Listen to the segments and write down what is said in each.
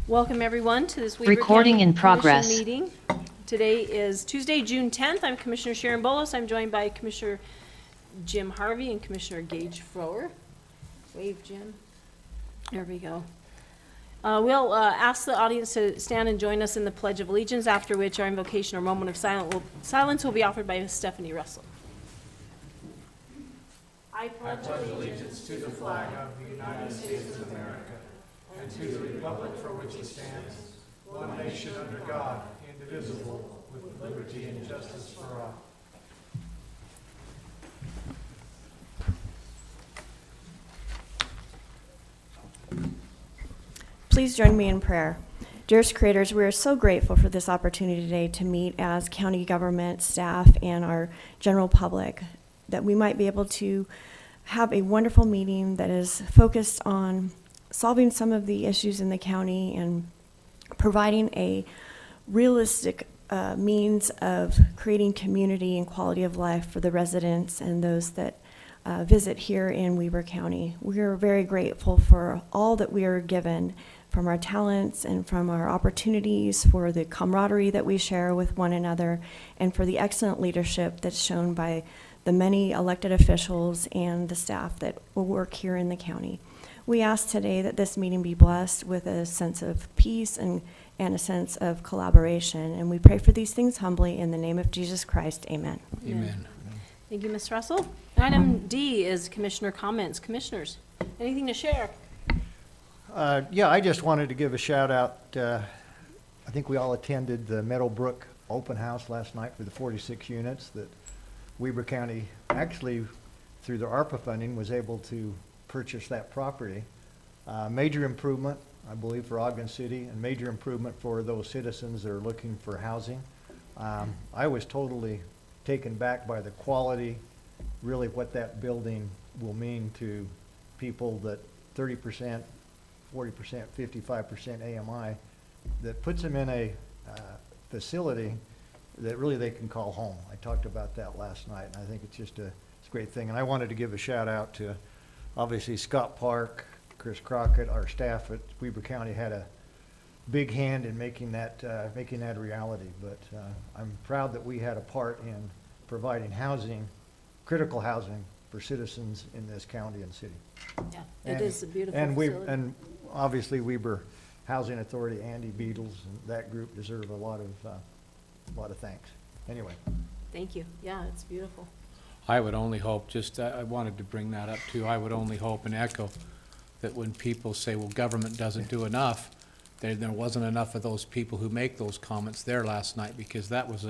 Welcome everyone to this Weber Recording County in progress. Commission meeting. Today is Tuesday, June 10th. I'm Commissioner Sharon Bolos. I'm joined by Commissioner Jim Harvey and Commissioner Gage Frower. Wave, Jim. There we go. We'll ask the audience to stand and join us in the Pledge of Allegiance, after which our invocation or moment of silence will be offered by Ms. Stephanie Russell. I pledge allegiance to the flag of the United States of America and to the republic for which it stands, one nation under God, indivisible, with liberty and justice for all. Please join me in prayer. Dearest creators, we are so grateful for this opportunity today to meet as county government staff and our general public, that we might be able to have a wonderful meeting that is focused on solving some of the issues in the county and providing a realistic means of creating community and quality of life for the residents and those that visit here in Weber County. We are very grateful for all that we are given, from our talents and from our opportunities, for the camaraderie that we share with one another, and for the excellent leadership that's shown by the many elected officials and the staff that will work here in the county. We ask today that this meeting be blessed with a sense of peace and a sense of collaboration. And we pray for these things humbly in the name of Jesus Christ. Amen. Amen. Thank you, Ms. Russell. Item D is commissioner comments. Commissioners, anything to share? Yeah, I just wanted to give a shout out. I think we all attended the Meadowbrook open house last night for the 46 units that Weber County, actually through the ARPA funding, was able to purchase that property. Major improvement, I believe, for Ogden City, and major improvement for those citizens that are looking for housing. I was totally taken back by the quality, really what that building will mean to people that 30%, 40%, 55% AMI, that puts them in a facility that really they can call home. I talked about that last night, and I think it's just a great thing. And I wanted to give a shout out to, obviously, Scott Park, Chris Crockett, our staff at Weber County had a big hand in making that a reality. But I'm proud that we had a part in providing housing, critical housing, for citizens in this county and city. Yeah, it is a beautiful facility. And obviously Weber Housing Authority, Andy Beatles, and that group deserve a lot of thanks. Anyway. Thank you. Yeah, it's beautiful. I would only hope, I wanted to bring that up too, I would only hope and echo that when people say, well, government doesn't do enough, there wasn't enough of those people who make those comments there last night, because that was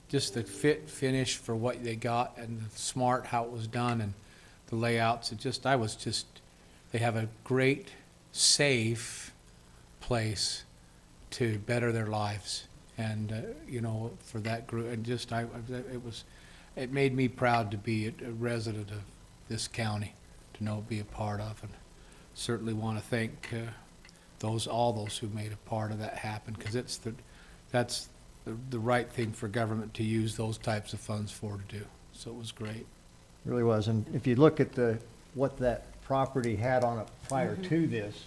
just the finish for what they got, and the smart how it was done, and the layouts. They have a great, safe place to better their lives. And, for that group, and it made me proud to be a resident of this county, to be a part of, and certainly want to thank all those who made a part of that happen, because that's the right thing for government to use those types of funds for to do. So it was great. It really was. And if you look at what that property had on it prior to this,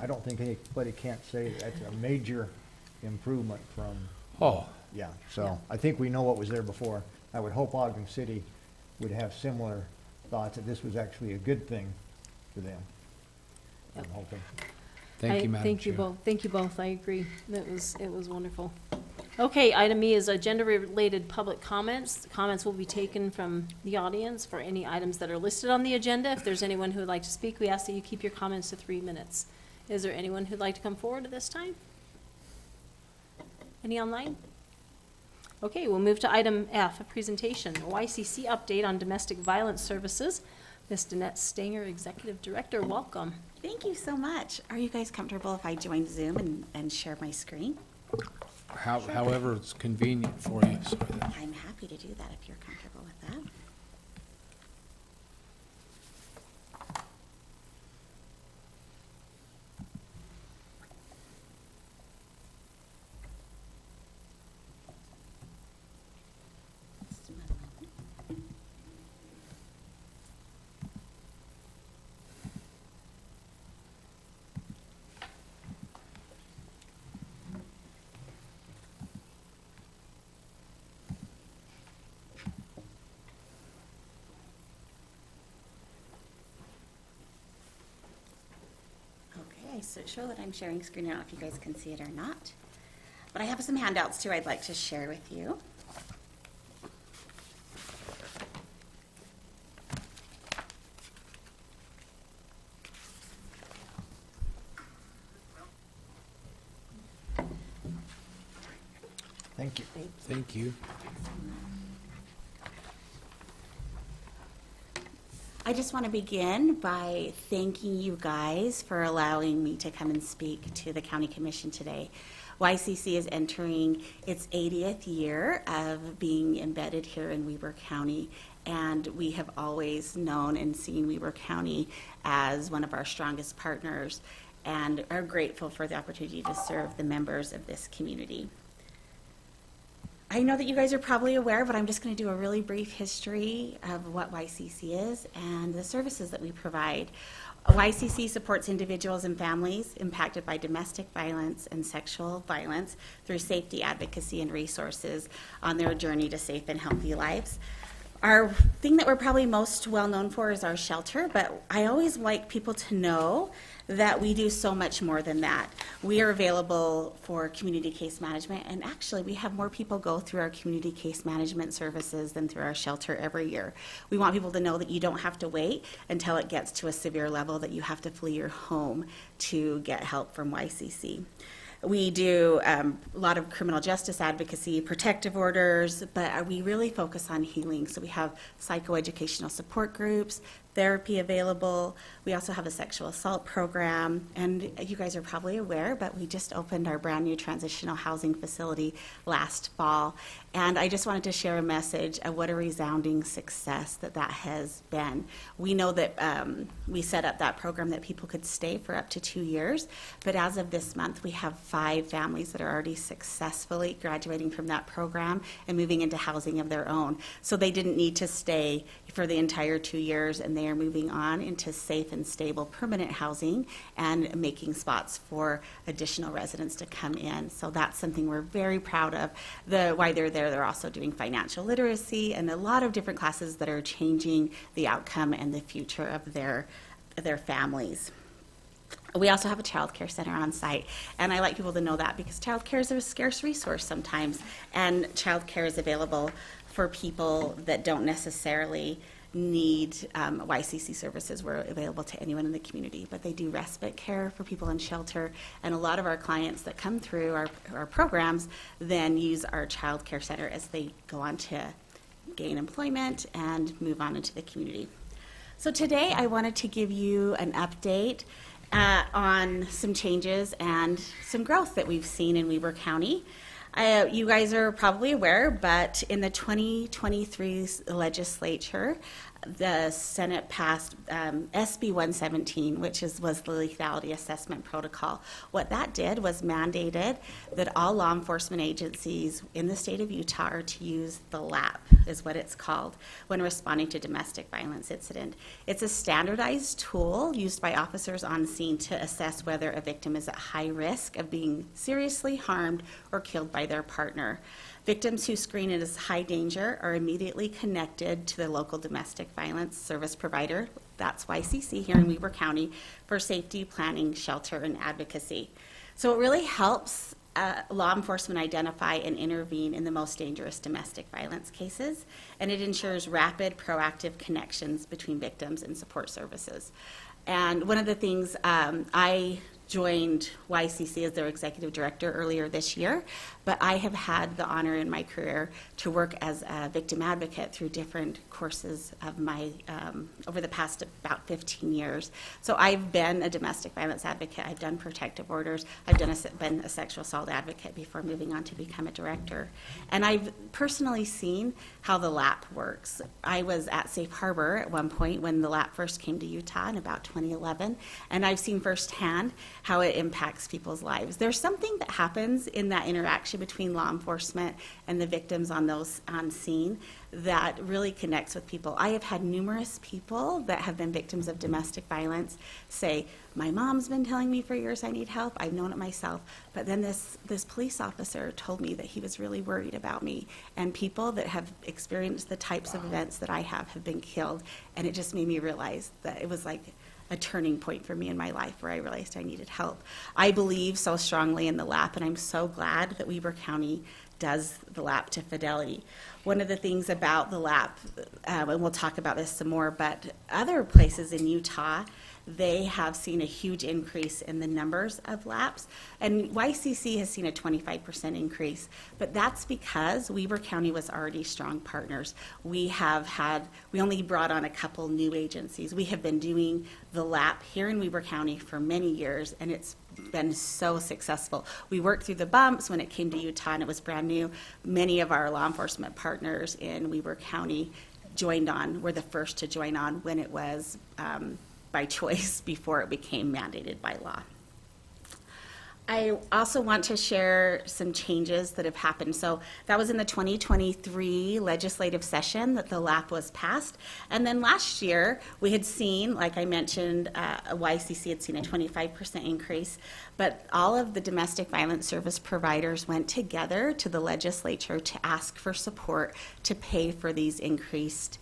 I don't think anybody can't say that's a major improvement from. Oh. Yeah, so I think we know what was there before. I would hope Ogden City would have similar thoughts, that this was actually a good thing for them. Yep. I'm hoping. Thank you, Madam Thank Chair. you both. Thank you both. I agree. It was wonderful. Okay, item E is agenda-related public comments. Comments will be taken from the audience for any items that are listed on the agenda. If there's anyone who would like to speak, we ask that you keep your comments to 3 minutes. Is there anyone who'd like to come forward at this time? Any online? Okay, we'll move to item F, a presentation, a YCC update on domestic violence services. Ms. Danette Stanger, Executive Director, welcome. Thank you so much. Are you guys comfortable if I join Zoom and share my screen? However it's convenient for you. I'm happy to do that if you're comfortable with that. just show that I'm sharing screen. I don't know if you guys can see it or not. But I have some handouts too I'd like to share with you. Thank you. Thank you. I just want to begin by thanking you guys for allowing me to come and speak to the County Commission today. YCC is entering its 80th year of being embedded here in Weber County, and we have always known and seen Weber County as one of our strongest partners and are grateful for the opportunity to serve the members of this community. I know that you guys are probably aware, but I'm just going to do a really brief history of what YCC is and the services that we provide. YCC supports individuals and families impacted by domestic violence and sexual violence through safety advocacy and resources on their journey to safe and healthy lives. Our thing that we're probably most well known for is our shelter, but I always like people to know that we do so much more than that. We are available for community case management, and actually we have more people go through our community case management services than through our shelter every year. We want people to know that you don't have to wait until it gets to a severe level that you have to flee your home to get help from YCC. We do a lot of criminal justice advocacy, protective orders, but we really focus on healing. So we have psychoeducational support groups, therapy available. We also have a sexual assault program, and you guys are probably aware, but we just opened our brand new transitional housing facility last fall. And I just wanted to share a message of what a resounding success that has been. We know that we set up that program that people could stay for up to 2 years, but as of this month, we have 5 families that are already successfully graduating from that program and moving into housing of their own. So they didn't need to stay for the entire 2 years, and they are moving on into safe and stable permanent housing and making spots for additional residents to come in. So that's something we're very proud of. Why they're there, they're also doing financial literacy and a lot of different classes that are changing the outcome and the future of their families. We also have a child care center on site, and I like people to know that because child care is a scarce resource sometimes, and child care is available for people that don't necessarily need YCC services. We're available to anyone in the community, but they do respite care for people in shelter, and a lot of our clients that come through our programs then use our child care center as they go on to gain employment and move on into the community. So today I wanted to give you an update on some changes and some growth that we've seen in Weber County. You guys are probably aware, but in the 2023 legislature, the Senate passed SB 117, which was the lethality assessment protocol. What that did was mandated that all law enforcement agencies in the state of Utah are to use the LAP, is what it's called, when responding to domestic violence incident. It's a standardized tool used by officers on scene to assess whether a victim is at high risk of being seriously harmed or killed by their partner. Victims who screen it as high danger are immediately connected to the local domestic violence service provider, that's YCC here in Weber County, for safety, planning, shelter, and advocacy. So it really helps law enforcement identify and intervene in the most dangerous domestic violence cases, and it ensures rapid, proactive connections between victims and support services. And one of the things I joined YCC as their executive director earlier this year, but I have had the honor in my career to work as a victim advocate through different courses of my, over the past about 15 years. So I've been a domestic violence advocate, I've done protective orders, I've been a sexual assault advocate before moving on to become a director. And I've personally seen how the LAP works. I was at Safe Harbor at one point when the LAP first came to Utah in about 2011, and I've seen firsthand how it impacts people's lives. There's something that happens in that interaction between law enforcement and the victims on scene that really connects with people. I have had numerous people that have been victims of domestic violence say, my mom's been telling me for years I need help, I've known it myself, but then this police officer told me that he was really worried about me. And people that have experienced the types of events that I have been killed, and it just made me realize that it was like a turning point for me in my life where I realized I needed help. I believe so strongly in the LAP, and I'm so glad that Weber County does the LAP to Fidelity. One of the things about the LAP, and we'll talk about this some more, but other places in Utah, they have seen a huge increase in the numbers of LAPs, and YCC has seen a 25% increase, but that's because Weber County was already strong partners. We only brought on a couple new agencies. We have been doing the LAP here in Weber County for many years, and it's been so successful. We worked through the bumps when it came to Utah, and it was brand new. Many of our law enforcement partners in Weber County were the first to join on when it was by choice before it became mandated by law. I also want to share some changes that have happened. So that was in the 2023 legislative session that the LAP was passed. And then last year, we had seen, like I mentioned, YCC had seen a 25% increase, but all of the domestic violence service providers went together to the legislature to ask for support to pay for these increased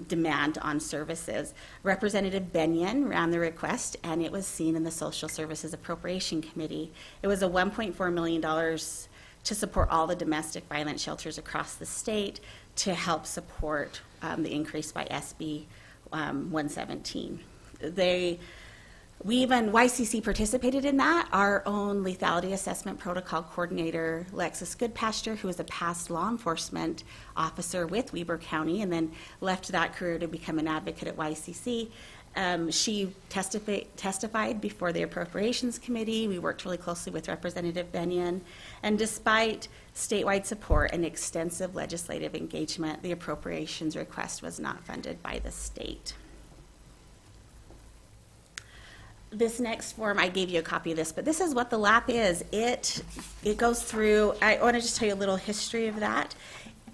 demand on services. Representative Benyon ran the request, and it was seen in the Social Services Appropriation Committee. It was a $1.4 million to support all the domestic violence shelters across the state to help support the increase by SB 117. YCC participated in that. Our own lethality assessment protocol coordinator, Lexis Goodpasture, who was a past law enforcement officer with Weber County and then left that career to become an advocate at YCC. She testified before the Appropriations Committee. We worked really closely with Representative Benyon. And despite statewide support and extensive legislative engagement, the appropriations request was not funded by the state. This next form, I gave you a copy of this, but this is what the LAP is. It goes through, I want to just tell you a little history of that.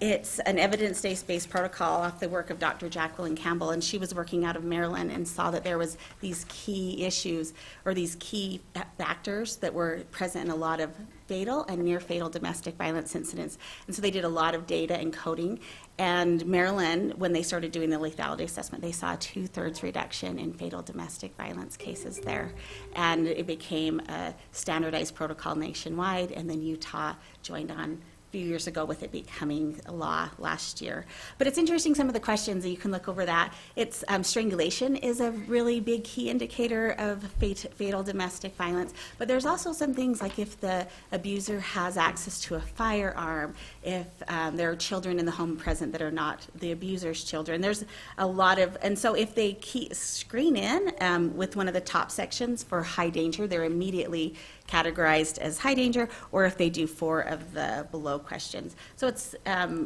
It's an evidence-based protocol off the work of Dr. Jacqueline Campbell, and she was working out of Maryland and saw that there was these key issues or these key factors that were present in a lot of fatal and near-fatal domestic violence incidents. And so they did a lot of data and coding. And Maryland, when they started doing the lethality assessment, they saw a 2/3 reduction in fatal domestic violence cases there. And it became a standardized protocol nationwide, and then Utah joined on few years ago with it becoming a law last year. But it's interesting, some of the questions, you can look over that. It's strangulation is a really big key indicator of fatal domestic violence, but there's also some things like if the abuser has access to a firearm, if there are children in the home present that are not the abuser's children. There's a lot of, and so if they screen in with one of the top sections for high danger, they're immediately categorized as high danger, or if they do 4 of the below questions. So it's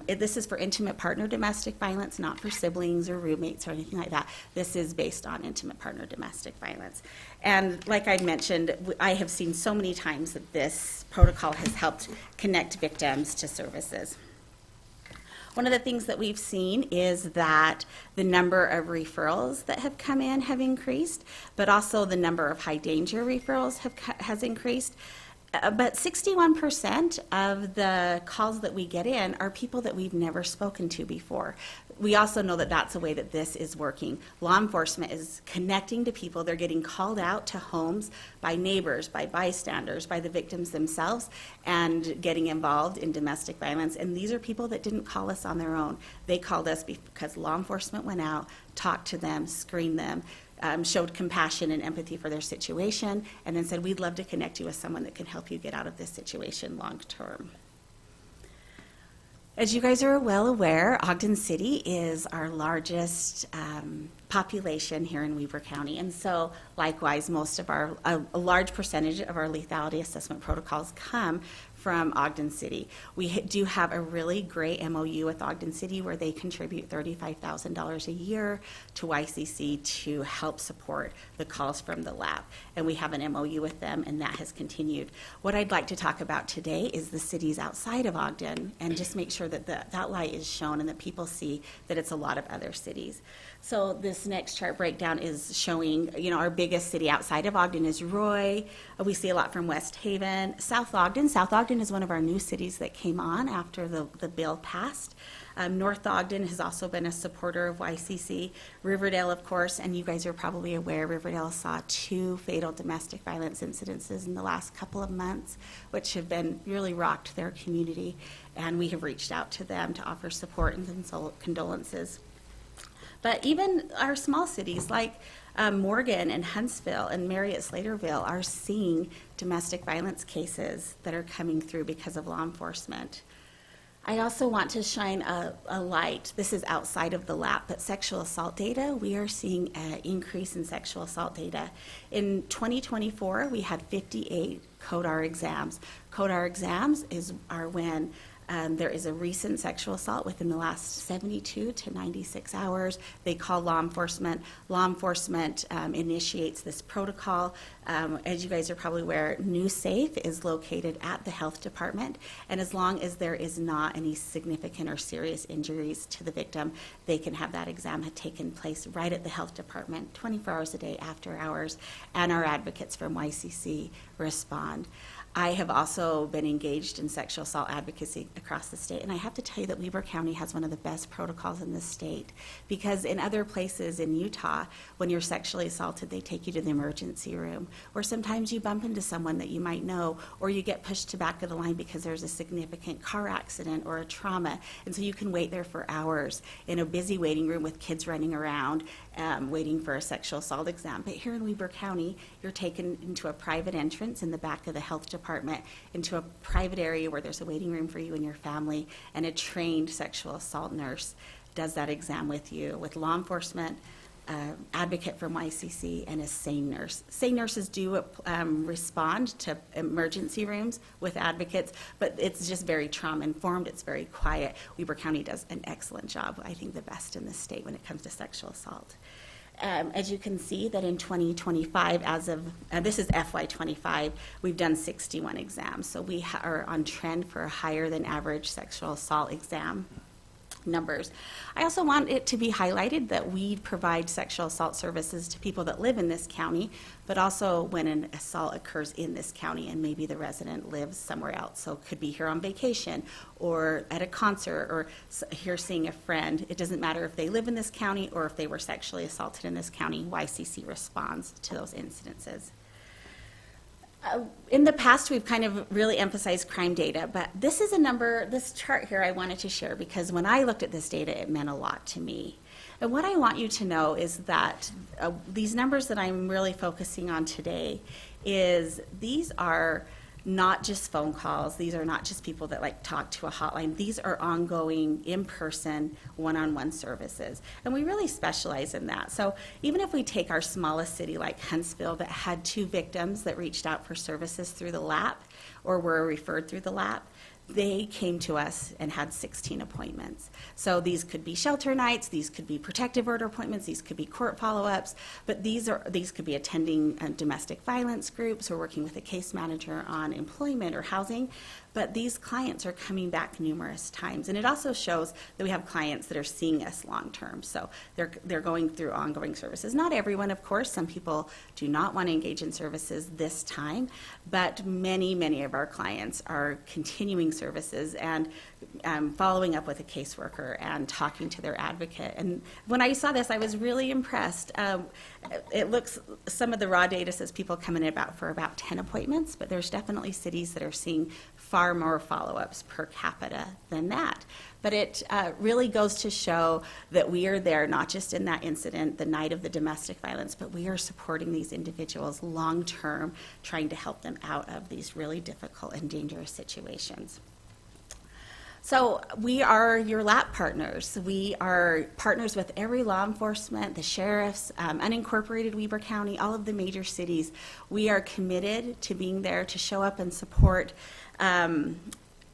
this is for intimate partner domestic violence, not for siblings or roommates or anything like that. This is based on intimate partner domestic violence. And like I mentioned, I have seen so many times that this protocol has helped connect victims to services. One of the things that we've seen is that the number of referrals that have come in have increased, but also the number of high danger referrals has increased. But 61% of the calls that we get in are people that we've never spoken to before. We also know that that's a way that this is working. Law enforcement is connecting to people. They're getting called out to homes by neighbors, by bystanders, by the victims themselves, and getting involved in domestic violence. And these are people that didn't call us on their own. They called us because law enforcement went out, talked to them, screened them, showed compassion and empathy for their situation, and then said, we'd love to connect you with someone that can help you get out of this situation long term. As you guys are well aware, Ogden City is our largest population here in Weber County, and so likewise, a large percentage of our lethality assessment protocols come from Ogden City. We do have a really great MOU with Ogden City where they contribute $35,000 a year to YCC to help support the calls from the lab. And we have an MOU with them, and that has continued. What I'd like to talk about today is the cities outside of Ogden, and just make sure that that light is shown and that people see that it's a lot of other cities. So this next chart breakdown is showing, our biggest city outside of Ogden is Roy. We see a lot from West Haven. South Ogden Ogden is one of our new cities that came on after the bill passed. North Ogden has also been a supporter of YCC. Riverdale, of course, and you guys are probably aware, Riverdale saw 2 fatal domestic violence incidences in the last couple of months, which have been really rocked their community, and we have reached out to them to offer support and condolences. But even our small cities like Morgan and Huntsville and Marriott-Slaterville are seeing domestic violence cases that are coming through because of law enforcement. I also want to shine a light. This is outside of the LAP, but sexual assault data, we are seeing an increase in sexual assault data. In 2024, we had 58 CODAR exams. CODAR exams are when there is a recent sexual assault within the last 72 to 96 hours. They call law enforcement. Law enforcement initiates this protocol. As you guys are probably aware, NewSafe is located at the health department, and as long as there is not any significant or serious injuries to the victim, they can have that exam taken place right at the health department, 24 hours a day after hours, and our advocates from YCC respond. I have also been engaged in sexual assault advocacy across the state, and I have to tell you that Weber County has one of the best protocols in the state, because in other places in Utah, when you're sexually assaulted, they take you to the emergency room, or sometimes you bump into someone that you might know, or you get pushed to back of the line because there's a significant car accident or a trauma, and so you can wait there for hours in a busy waiting room with kids running around, waiting for a sexual assault exam. But here in Weber County, you're taken into a private entrance in the back of the health department, into a private area where there's a waiting room for you and your family, and a trained sexual assault nurse does that exam with you, with law enforcement, advocate from YCC, and a SANE nurse. SANE nurses do respond to emergency rooms with advocates, but it's just very trauma-informed. It's very quiet. Weber County does an excellent job, I think the best in the state when it comes to sexual assault. As you can see that in 2025, as of, this is FY25, we've done 61 exams. So we are on trend for a higher than average sexual assault exam numbers. I also want it to be highlighted that we provide sexual assault services to people that live in this county, but also when an assault occurs in this county and maybe the resident lives somewhere else. So it could be here on vacation or at a concert or here seeing a friend. It doesn't matter if they live in this county or if they were sexually assaulted in this county, YCC responds to those incidences. In the past, we've kind of really emphasized crime data, but this is a number, this chart here I wanted to share because when I looked at this data, it meant a lot to me. And what I want you to know is that these numbers that I'm really focusing on today is these are not just phone calls. These are not just people that like talk to a hotline. These are ongoing, in-person, one-on-one services. And we really specialize in that. So even if we take our smallest city like Huntsville that had 2 victims that reached out for services through the LAP or were referred through the LAP, they came to us and had 16 appointments. So these could be shelter nights, these could be protective order appointments, these could be court follow-ups, but these could be attending domestic violence groups or working with a case manager on employment or housing. But these clients are coming back numerous times. And it also shows that we have clients that are seeing us long-term. So they're going through ongoing services. Not everyone, of course. Some people do not want to engage in services this time. But many, many of our clients are continuing services and following up with a caseworker and talking to their advocate. And when I saw this, I was really impressed. It looks, some of the raw data says people come in for about 10 appointments, but there's definitely cities that are seeing far more follow-ups per capita than that. But it really goes to show that we are there not just in that incident, the night of the domestic violence, but we are supporting these individuals long-term, trying to help them out of these really difficult and dangerous situations. So we are your LAP partners. We are partners with every law enforcement, the sheriffs, unincorporated Weber County, all of the major cities. We are committed to being there to show up and support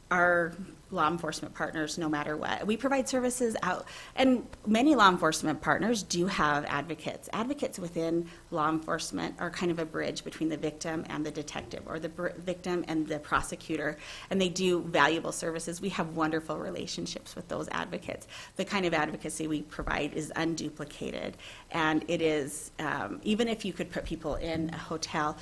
our law enforcement partners no matter what. We provide services out, and many law enforcement partners do have advocates. Advocates within law enforcement are kind of a bridge between the victim and the detective, or the victim and the prosecutor, and they do valuable services. We have wonderful relationships with those advocates. The kind of advocacy we provide is unduplicated, and it is, even if you could put people in a hotel,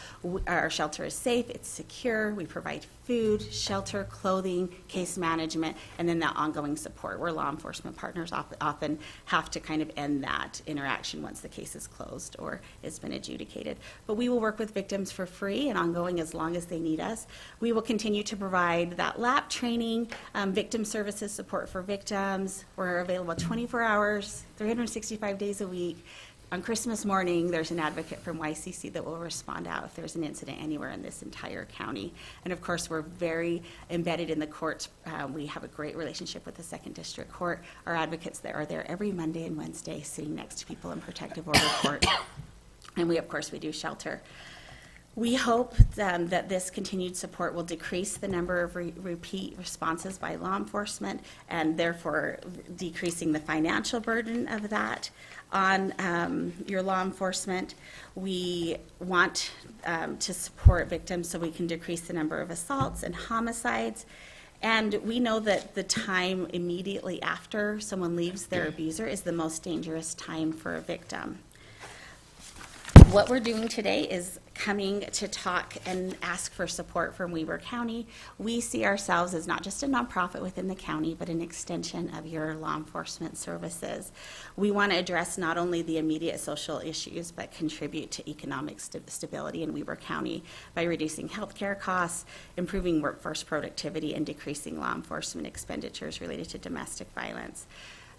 our shelter is safe, it's secure, we provide food, shelter, clothing, case management, and then that ongoing support where law enforcement partners often have to kind of end that interaction once the case is closed or has been adjudicated. But we will work with victims for free and ongoing as long as they need us. We will continue to provide that LAP training, victim services support for victims. We're available 24 hours, 365 days a week. On Christmas morning, there's an advocate from YCC that will respond out if there's an incident anywhere in this entire county. And of course, we're very embedded in the courts. We have a great relationship with the Second District Court. Our advocates that are there every Monday and Wednesday sitting next to people in protective order court. And we, of course, we do shelter. We hope that this continued support will decrease the number of repeat responses by law enforcement, and therefore decreasing the financial burden of that on your law enforcement. We want to support victims so we can decrease the number of assaults and homicides. And we know that the time immediately after someone leaves their abuser is the most dangerous time for a victim. What we're doing today is coming to talk and ask for support from Weber County. We see ourselves as not just a nonprofit within the county, but an extension of your law enforcement services. We want to address not only the immediate social issues, but contribute to economic stability in Weber County by reducing healthcare costs, improving workforce productivity, and decreasing law enforcement expenditures related to domestic violence.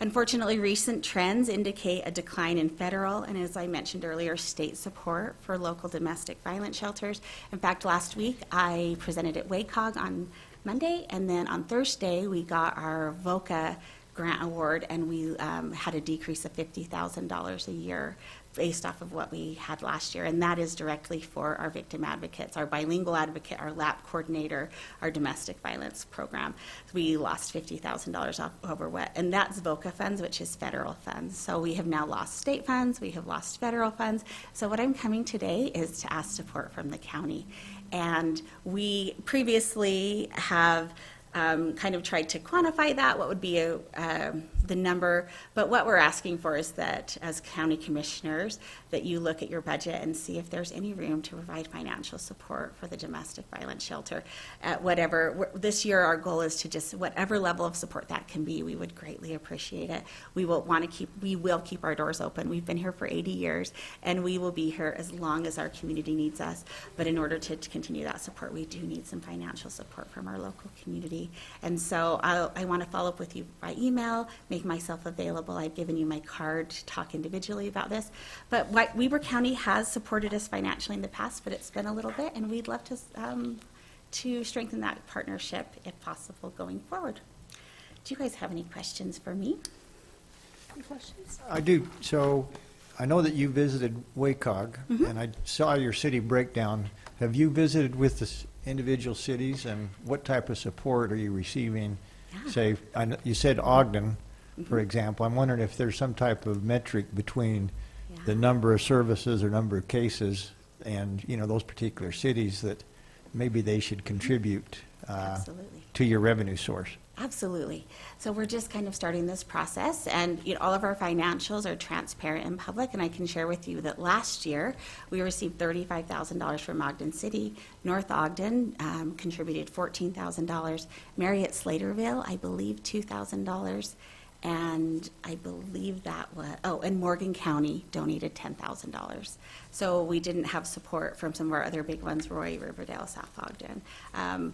Unfortunately, recent trends indicate a decline in federal and, as I mentioned earlier, state support for local domestic violence shelters. In fact, last week I presented at WACOG on Monday, and then on Thursday we got our VOCA grant award, and we had a decrease of $50,000 a year based off of what we had last year, and that is directly for our victim advocates, our bilingual advocate, our LAP coordinator, our domestic violence program. We lost $50,000 over what, and that's VOCA funds, which is federal funds. So we have now lost state funds, we have lost federal funds. So what I'm coming today is to ask support from the county. And we previously have kind of tried to quantify that, what would be the number, but what we're asking for is that as county commissioners, that you look at your budget and see if there's any room to provide financial support for the domestic violence shelter at whatever. This year our goal is to just, whatever level of support that can be, we would greatly appreciate it. We will keep our doors open. We've been here for 80 years, and we will be here as long as our community needs us. But in order to continue that support, we do need some financial support from our local community. And so I want to follow up with you by email, make myself available. I've given you my card to talk individually about this. But Weber County has supported us financially in the past, but it's been a little bit, and we'd love to strengthen that partnership if possible going forward. Do you guys have any questions for me? Any questions? I do. So I know that you visited WACOG, and I saw your city breakdown. Have you visited with the individual cities, and what type of support are you receiving? Yeah. Say, you said Ogden, for example. I'm wondering if there's some type of metric between the number of services or number of cases and, you know, those particular cities that maybe they should contribute Absolutely. to your revenue source. Absolutely. So we're just kind of starting this process, and all of our financials are transparent and public, and I can share with you that last year we received $35,000 from Ogden City. North Ogden contributed $14,000. Marriott Slaterville, I believe, $2,000. And I believe that was, and Morgan County donated $10,000. So we didn't have support from some of our other big ones, Roy, Riverdale, South Ogden.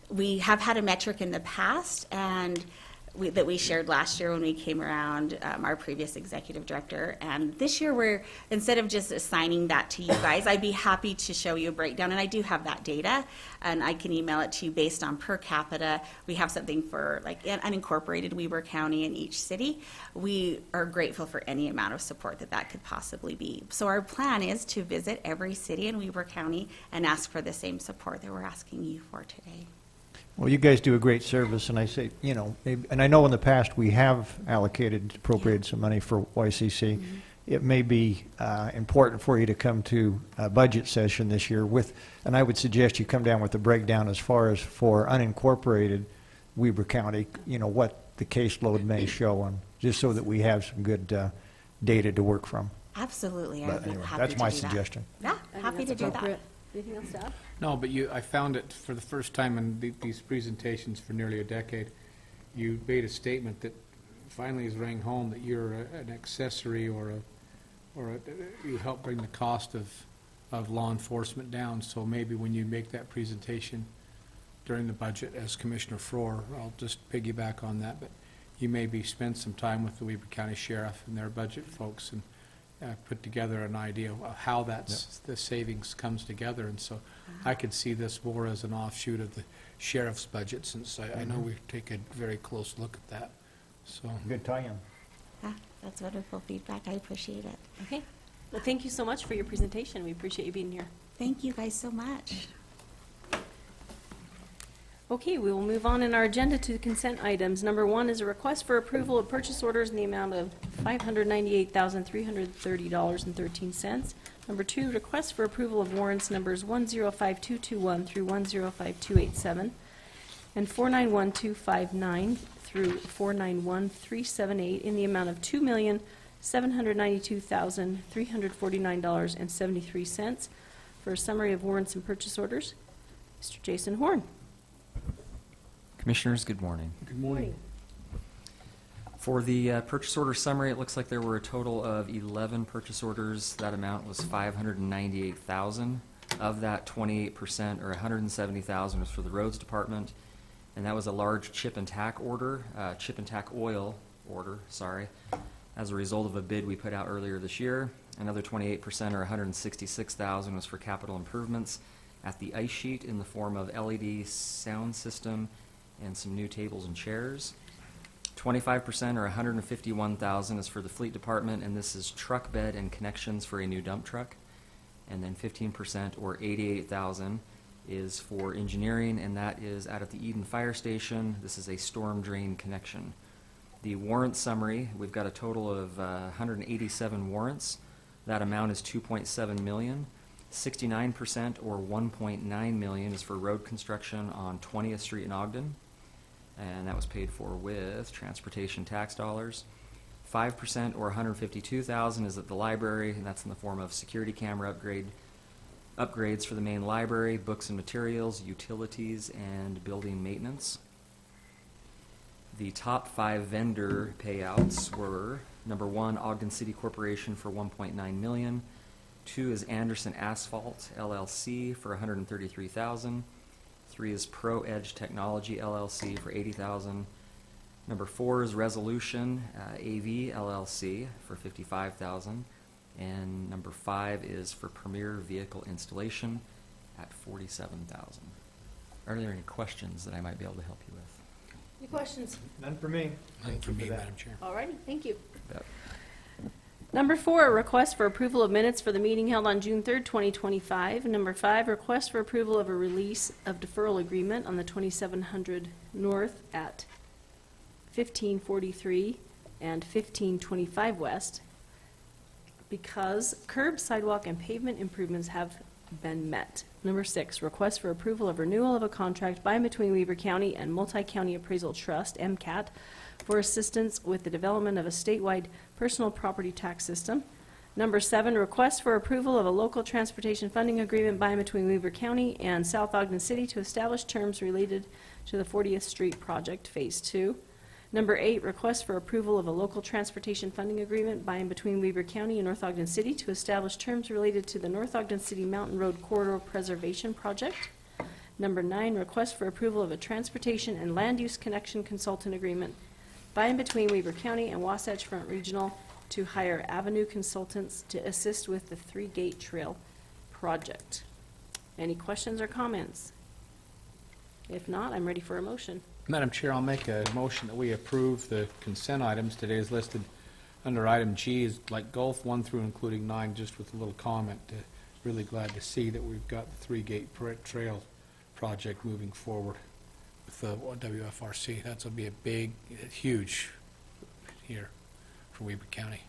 We have had a metric in the past, and that we shared last year when we came around, our previous executive director. And this year we're, instead of just assigning that to you guys, I'd be happy to show you a breakdown. And I do have that data, and I can email it to you based on per capita. We have something for like unincorporated Weber County in each city. We are grateful for any amount of support that could possibly be. So our plan is to visit every city in Weber County and ask for the same support that we're asking you for today. Well, you guys do a great service, and I say, you know, and I know in the past we have allocated, appropriated some money for YCC. It may be important for you to come to a budget session this year with, and I would suggest you come down with a breakdown as far as for unincorporated Weber County, you know, what the caseload may show on, just so that we have some good data to work from. Absolutely, But I'd be anyway, happy that's to my do that. suggestion. Yeah, I think happy to that's do that. appropriate. Anything else to add? No, but I found it for the first time in these presentations for nearly a decade. You made a statement that finally has rang home, that you're an accessory you help bring the cost of law enforcement down. So maybe when you make that presentation during the budget as Commissioner Frohr, I'll just piggyback on that, but you maybe spend some time with the Weber County Sheriff and their budget folks and put together an idea of how the savings comes together. And so I could see this more as an offshoot of the sheriff's budget, since I know we take a very close look at that. So Good tie-in. Yeah, that's wonderful feedback. I appreciate it. Okay. Well, thank you so much for your presentation. We appreciate you being here. Thank you guys so much. Okay, we will move on in our agenda to consent items. Number 1 is a request for approval of purchase orders in the amount of $598,330.13. Number 2, request for approval of warrants numbers 105221 through 105287 and 491259 through 491378 in the amount of $2,792,349.73. For a summary of warrants and purchase orders, Mr. Jason Horn. Commissioners, good morning. good morning. For the purchase order summary, it looks like there were a total of 11 purchase orders. That amount was $598,000. Of that, 28%, or $170,000, was for the roads department, and that was a large chip and tack order, chip and tack oil order, sorry, as a result of a bid we put out earlier this year. Another 28%, or $166,000, was for capital improvements at the ice sheet in the form of LED sound system and some new tables and chairs. 25%, or $151,000, is for the fleet department, and this is truck bed and connections for a new dump truck. And then 15%, or $88,000, is for engineering, and that is out at the Eden Fire Station. This is a storm drain connection. The warrant summary, we've got a total of 187 warrants. That amount is $2.7 million. 69%, or $1.9 million, is for road construction on 20th Street in Ogden, and that was paid for with transportation tax dollars. 5%, or $152,000, is at the library, and that's in the form of security camera upgrades for the main library, books and materials, utilities, and building maintenance. The top 5 vendor payouts were: number 1, Ogden City Corporation for $1.9 million. 2 is Anderson Asphalt LLC for $133,000. 3 is Pro Edge Technology LLC for $80,000. Number 4 is Resolution AV LLC for $55,000. And number 5 is for Premier Vehicle Installation at $47,000. Are there any questions that I might be able to help you with? Any questions? None for me. Thank you, for that. Madam Chair. All righty, thank you. Yep. Number 4, a request for approval of minutes for the meeting held on June 3rd, 2025. Number 5, request for approval of a release of deferral agreement on the 2700 North at 1543 and 1525 West because curb, sidewalk, and pavement improvements have been met. Number 6, request for approval of renewal of a contract by and between Weber County and Multi-County Appraisal Trust, MCAT, for assistance with the development of a statewide personal property tax system. Number 7, request for approval of a local transportation funding agreement by and between Weber County and South Ogden City to establish terms related to the 40th Street Project Phase 2. Number 8, request for approval of a local transportation funding agreement by and between Weber County and North Ogden City to establish terms related to the North Ogden City Mountain Road Corridor Preservation Project. Number 9, request for approval of a transportation and land use connection consultant agreement by and between Weber County and Wasatch Front Regional to hire Avenue Consultants to assist with the 3-Gate Trail project. Any questions or comments? If not, I'm ready for a motion. Madam Chair, I'll make a motion that we approve the consent items. Today is listed under item G is like Gulf 1 through including 9, just with a little comment. Really glad to see that we've got the 3-Gate Trail project moving forward. with the WFRC. That's will be a big, huge year for Weber County.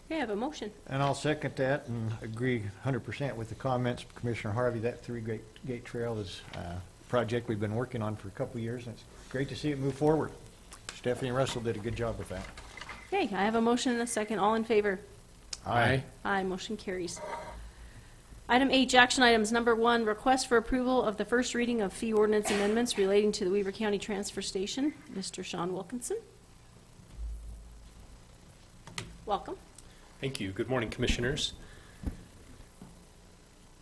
Okay, I have a motion. And I'll second that and agree 100% with the comments of Commissioner Harvey. That Three Gate Trail is a project we've been working on for a couple of years, and it's great to see it move forward. Stephanie Russell did a good job with that. Okay, I have a motion and a second. All in favor? Aye. Aye, motion carries. Item H, action items. Number 1, request for approval of the first reading of fee ordinance amendments relating to the Weber County Transfer Station. Mr. Sean Wilkinson. Welcome. Thank you. Good morning, Commissioners.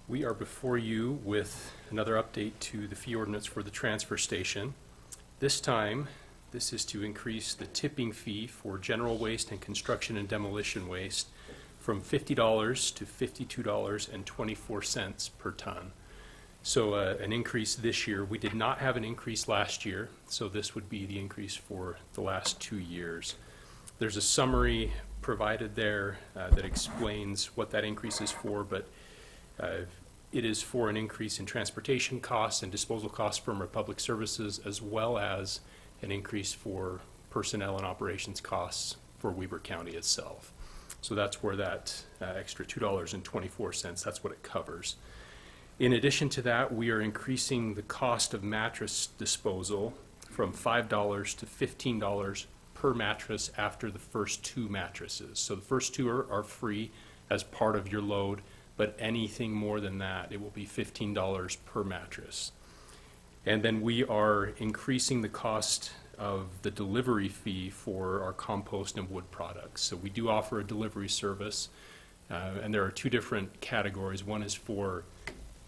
We are before you with another update to the fee ordinance for the transfer station. This time, this is to increase the tipping fee for general waste and construction and demolition waste from $50 to $52.24 per ton. So an increase this year. We did not have an increase last year, so this would be the increase for the last 2 years. There's a summary provided there that explains what that increase is for, but it is for an increase in transportation costs and disposal costs from our public services, as well as an increase for personnel and operations costs for Weber County itself. So that's where that extra $2.24, that's what it covers. In addition to that, we are increasing the cost of mattress disposal from $5 to $15 per mattress after the first 2 mattresses. So the first 2 are free as part of your load, but anything more than that, it will be $15 per mattress. And then we are increasing the cost of the delivery fee for our compost and wood products. So we do offer a delivery service, and there are 2 different categories. One is for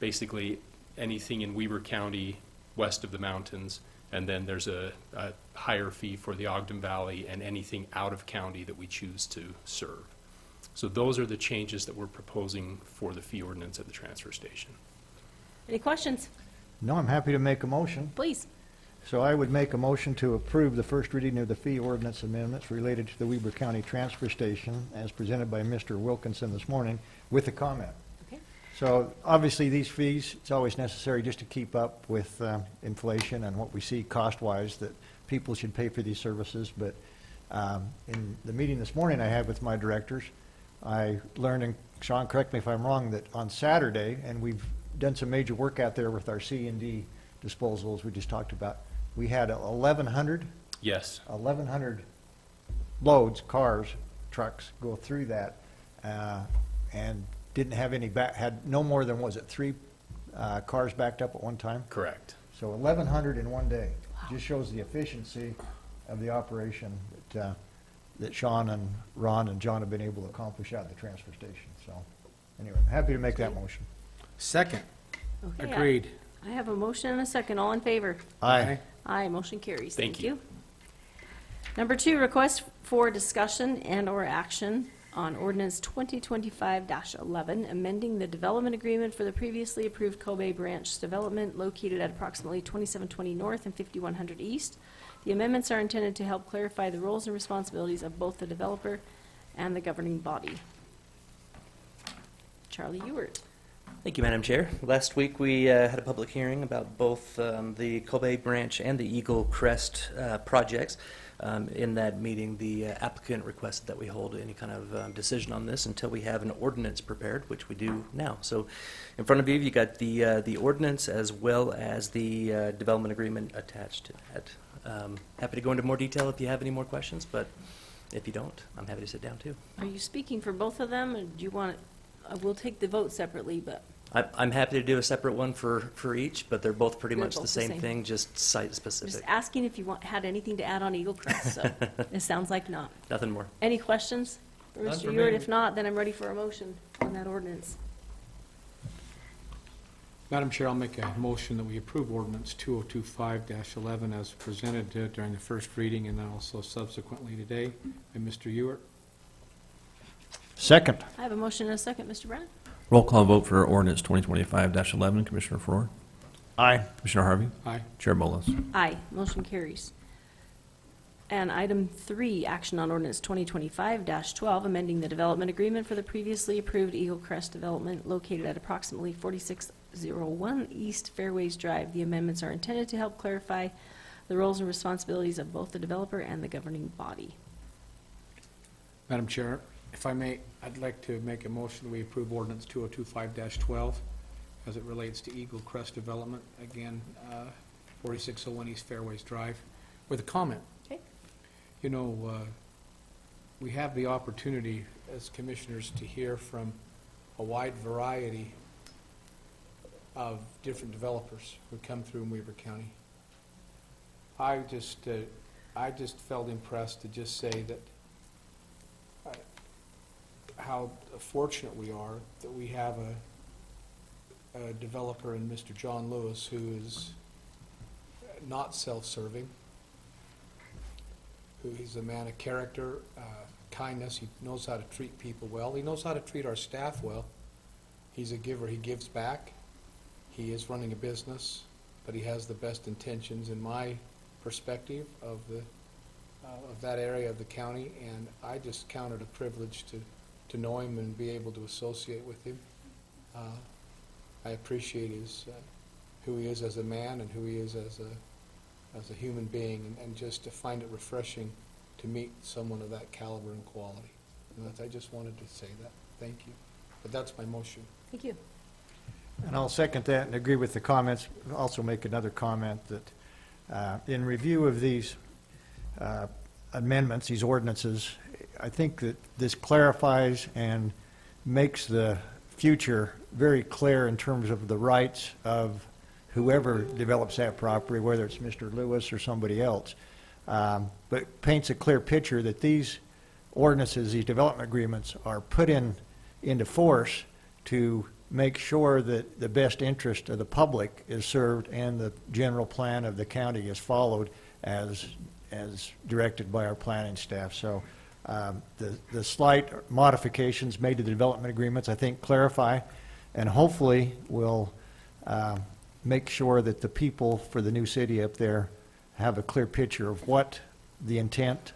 basically anything in Weber County west of the mountains, and then there's a higher fee for the Ogden Valley and anything out of county that we choose to serve. So those are the changes that we're proposing for the fee ordinance at the transfer station. Any questions? No, I'm happy to make a motion. Please. So I would make a motion to approve the first reading of the fee ordinance amendments related to the Weber County Transfer Station as presented by Mr. Wilkinson this morning with a comment. Okay. So obviously these fees, it's always necessary just to keep up with inflation and what we see cost-wise that people should pay for these services. But in the meeting this morning I had with my directors, I learned, and Sean, correct me if I'm wrong, that on Saturday, and we've done some major work out there with our C&D disposals we just talked about, we had 1,100 Yes. loads, cars, trucks go through that, and didn't have any had no more than, was it 3 cars backed up at one time? Correct. So 1,100 in one day. Just shows the efficiency of the operation that Sean and Ron and John have been able to accomplish out at the transfer station. So anyway, I'm happy to make that motion. Second. Okay, Agreed. I have a motion and a second. All in favor? Aye. Aye, motion carries. Thank you. Number 2, request for discussion and/or action on ordinance 2025-11, amending the development agreement for the previously approved Kobe Branch development located at approximately 2720 North and 5100 East. The amendments are intended to help clarify the roles and responsibilities of both the developer and the governing body. Charlie Ewert. Thank you, Madam Chair. Last week, we had a public hearing about both the Kobe Branch and the Eagle Crest projects. In that meeting, the applicant requested that we hold any kind of decision on this until we have an ordinance prepared, which we do now. So in front of you, you got the ordinance as well as the development agreement attached to that. Happy to go into more detail if you have any more questions, but if you don't, I'm happy to sit down too. Are you speaking for both of them, or do you want, we'll take the vote separately, but I'm happy to do a separate one for each, but they're both pretty They're much both the the same same. thing, just site just specific. asking if you had anything to add on Eagle Crest, so it sounds like not. Nothing more. Any questions for None Mr. for Ewert? me. If not, then I'm ready for a motion on that ordinance. Madam Chair, I'll make a motion that we approve ordinance 2025-11 as presented during the first reading and then also subsequently today by Mr. Ewert. Second. I have a motion and a second. Mr. Brown? Roll call vote for ordinance 2025-11. Commissioner Faur? Aye. Commissioner Harvey? Aye. Chair Bolos? Aye, motion carries. And item 3, action on ordinance 2025-12, amending the development agreement for the previously approved Eagle Crest development located at approximately 4001 East Fairways Drive. The amendments are intended to help clarify the roles and responsibilities of both the developer and the governing body. Madam Chair, if I may, I'd like to make a motion that we approve ordinance 2025-12 as it relates to Eagle Crest Development, again, 4601 East Fairways Drive, with a comment. Okay. You know, we have the opportunity as commissioners to hear from a wide variety of different developers who come through in Weber County. I just felt impressed to just say that how fortunate we are that we have a developer in Mr. John Lewis who is not self-serving, who is a man of character, kindness. He knows how to treat people well. He knows how to treat our staff well. He's a giver. He gives back. He is running a business, but he has the best intentions in my perspective of that area of the county, and I just count it a privilege to know him and be able to associate with him. I appreciate who he is as a man and who he is as a human being, and just to find it refreshing to meet someone of that caliber and quality. And I just wanted to say that. Thank you. But that's my motion. Thank you. And I'll second that and agree with the comments. I'll also make another comment that in review of these amendments, these ordinances, I think that this clarifies and makes the future very clear in terms of the rights of whoever develops that property, whether it's Mr. Lewis or somebody else. But paints a clear picture that these ordinances, these development agreements are put into force to make sure that the best interest of the public is served and the general plan of the county is followed as directed by our planning staff. So the slight modifications made to the development agreements, I think, clarify and hopefully will make sure that the people for the new city up there have a clear picture of what the intent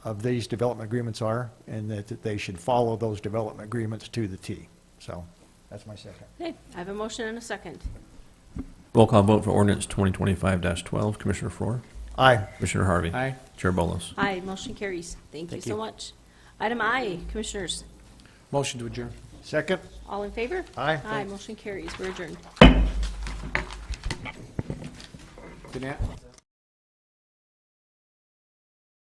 of these development agreements are, and that they should follow those development agreements to the T. So that's my second. Okay, I have a motion and a second. Roll call vote for ordinance 2025-12. Commissioner Faur? Aye. Commissioner Harvey? Aye. Chair Bolos? Aye, motion carries. Thank you Thank so you. much. Item I, Commissioners, Motion to adjourn. Second? all in favor? Aye. Aye, motion carries. We're adjourned. Danette?